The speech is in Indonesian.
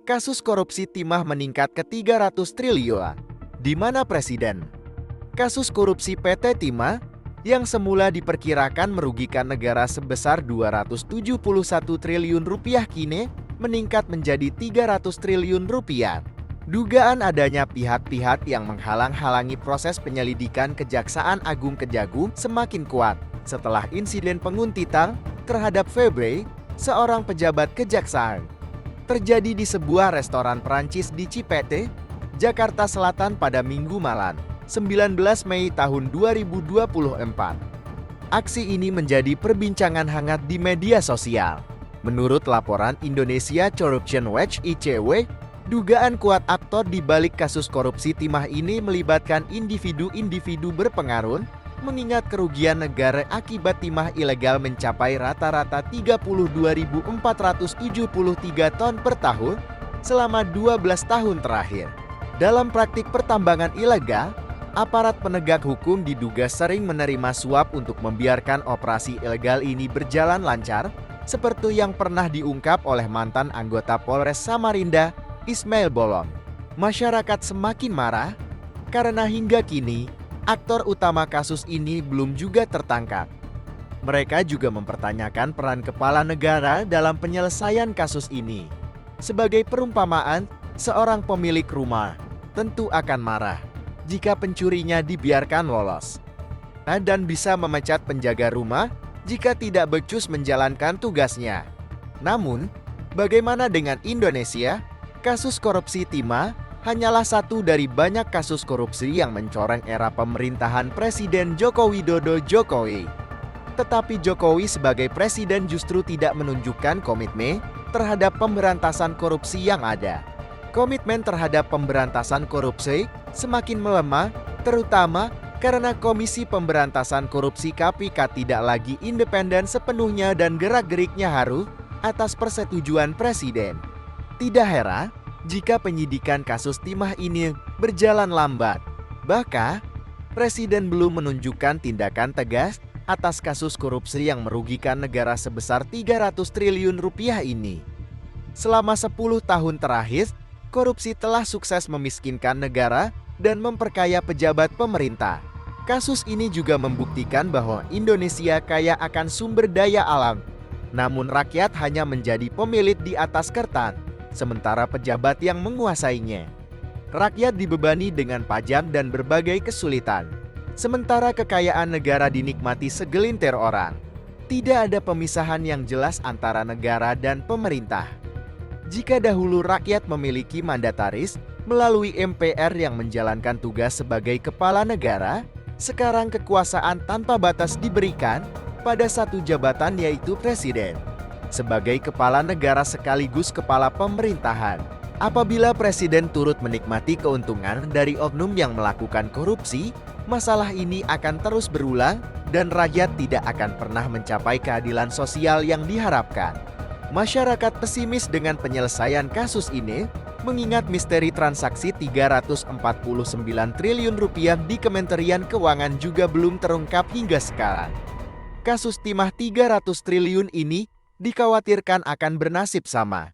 kasus korupsi timah meningkat ke 300 triliun. Di mana Presiden? Kasus korupsi PT Timah yang semula diperkirakan merugikan negara sebesar 271 triliun rupiah kini meningkat menjadi 300 triliun rupiah. Dugaan adanya pihak-pihak yang menghalang-halangi proses penyelidikan Kejaksaan Agung Kejagung semakin kuat setelah insiden penguntitan terhadap Febri, seorang pejabat kejaksaan, terjadi di sebuah restoran Perancis di Cipete, Jakarta Selatan pada Minggu malam, 19 Mei tahun 2024. Aksi ini menjadi perbincangan hangat di media sosial. Menurut laporan Indonesia Corruption Watch (ICW), dugaan kuat aktor di balik kasus korupsi timah ini melibatkan individu-individu berpengaruh, mengingat kerugian negara akibat timah ilegal mencapai rata-rata 32.473 ton per tahun selama 12 tahun terakhir. Dalam praktik pertambangan ilegal, aparat penegak hukum diduga sering menerima suap untuk membiarkan operasi ilegal ini berjalan lancar, seperti yang pernah diungkap oleh mantan anggota Polres Samarinda, Ismail Bolong. Masyarakat semakin marah karena hingga kini aktor utama kasus ini belum juga tertangkap. Mereka juga mempertanyakan peran kepala negara dalam penyelesaian kasus ini. Sebagai perumpamaan, seorang pemilik rumah tentu akan marah jika pencurinya dibiarkan lolos, dan bisa memecat penjaga rumah jika tidak becus menjalankan tugasnya. Namun, bagaimana dengan Indonesia? Kasus korupsi timah hanyalah satu dari banyak kasus korupsi yang mencoreng era pemerintahan Presiden Joko Widodo. Tetapi Jokowi sebagai presiden justru tidak menunjukkan komitmen terhadap pemberantasan korupsi yang ada. Komitmen terhadap pemberantasan korupsi semakin melemah, terutama karena Komisi Pemberantasan Korupsi (KPK) tidak lagi independen sepenuhnya dan gerak-geriknya harus atas persetujuan Presiden. Tidak heran jika penyidikan kasus timah ini berjalan lambat. Bahkan, Presiden belum menunjukkan tindakan tegas atas kasus korupsi yang merugikan negara sebesar 300 triliun rupiah ini. Selama 10 tahun terakhir, korupsi telah sukses memiskinkan negara dan memperkaya pejabat pemerintah. Kasus ini juga membuktikan bahwa Indonesia kaya akan sumber daya alam, namun rakyat hanya menjadi pemilik di atas kertas, sementara pejabat yang menguasainya. Rakyat dibebani dengan pajak dan berbagai kesulitan, sementara kekayaan negara dinikmati segelintir orang. Tidak ada pemisahan yang jelas antara negara dan pemerintah. Jika dahulu rakyat memiliki mandataris melalui MPR yang menjalankan tugas sebagai kepala negara, sekarang kekuasaan tanpa batas diberikan pada satu jabatan, yaitu Presiden, sebagai kepala negara sekaligus kepala pemerintahan. Apabila Presiden turut menikmati keuntungan dari oknum yang melakukan korupsi, masalah ini akan terus berulang dan rakyat tidak akan pernah mencapai keadilan sosial yang diharapkan. Masyarakat pesimis dengan penyelesaian kasus ini, mengingat misteri transaksi 349 triliun rupiah di Kementerian Keuangan juga belum terungkap hingga sekarang. Kasus timah 300 triliun ini dikhawatirkan akan bernasib sama.